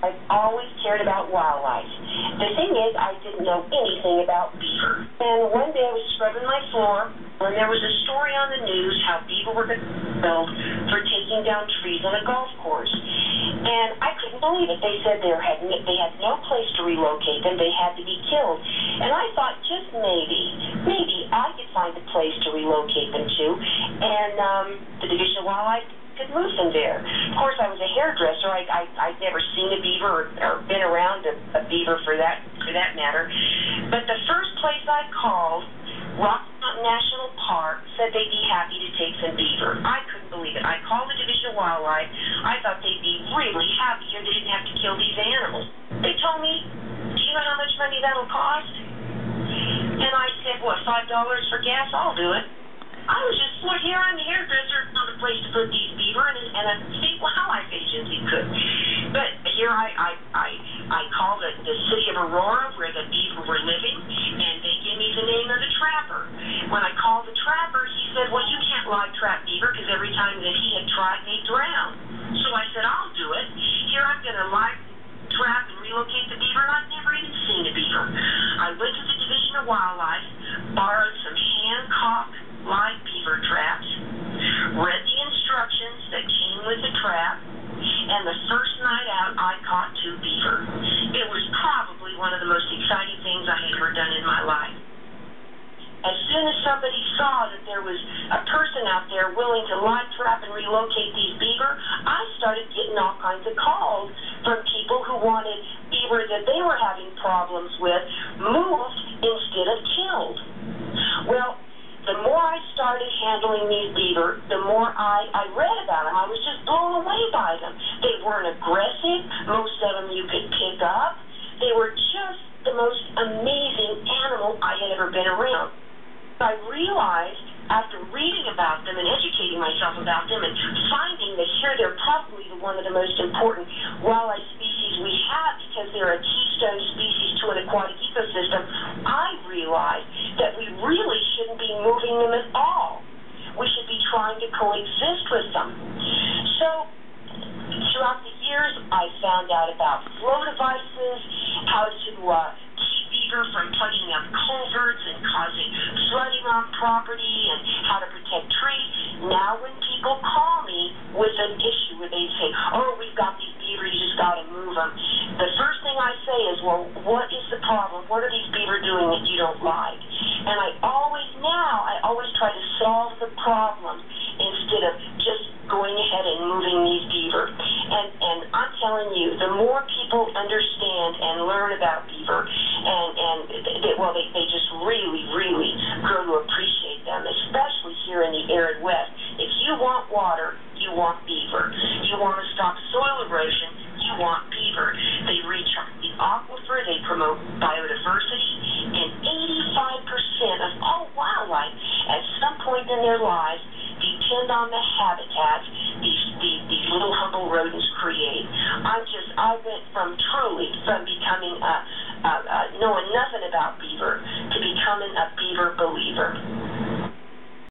I've always cared about wildlife. The thing is, I didn't know anything about beaver. And one day I was scrubbing my floor, and there was a story on the news how beaver were killed for taking down trees on a golf course. And I couldn't believe it. They said they had no place to relocate them. They had to be killed. And I thought, just maybe I could find a place to relocate them to. And the Division of Wildlife could move them there. Of course, I was a hairdresser. I'd never seen a beaver or been around a beaver for that matter. But the first place I called, Rocky Mountain National Park, said they'd be happy to take some beaver. I couldn't believe it. I called the Division of Wildlife. I thought they'd be really happy here. They didn't have to kill these animals. They told me, do you know how much money that'll cost? And I said, what, $5 for gas? I'll do it. I was just, here I'm the hairdresser, found a place to put these beaver, and I think, well, how I agency could. But here I called the city of Aurora where the beaver were living, and they gave me the name of the trapper. When I called the trapper, he said, well, you can't live trap beaver because every time that he had tried, they'd drown. So I said, I'll do it. Here I'm going to live trap and relocate the beaver, and I've never even seen a beaver. I went to the Division of Wildlife, borrowed some hand-cocked live beaver traps, read the instructions that came with the trap, and the first night out, I caught 2 beaver. It was probably one of the most exciting things I had ever done in my life. As soon as somebody saw that there was a person out there willing to live trap and relocate these beaver, I started getting all kinds of calls from people who wanted beaver that they were having problems with moved instead of killed. Well, the more I started handling these beaver, the more I read about them. I was just blown away by them. They weren't aggressive. Most of them you could pick up. They were just the most amazing animal I had ever been around. I realized, after reading about them and educating myself about them and finding that here they're probably one of the most important wildlife species we have because they're a keystone species to an aquatic ecosystem, I realized that we really shouldn't be moving them at all. We should be trying to coexist with them. So, throughout the years, I found out about flow devices, how to keep beaver from plugging up culverts and causing flooding on property, and how to protect trees. Now when people call me with an issue where they say, oh, we've got these beaver, you just got to move them, the first thing I say is, well, what is the problem? What are these beaver doing that you don't like? And I always try to solve the problem instead of just going ahead and moving these beaver. And I'm telling you, the more people understand and learn about beaver, they just really grow to appreciate them, especially here in the arid West. If you want water, you want beaver. You want to stop soil erosion, you want beaver. They recharge the aquifer, they promote biodiversity, and 85% of all wildlife at some point in their lives depend on the habitats these little humble rodents create. I went from becoming knowing nothing about beaver to becoming a beaver believer.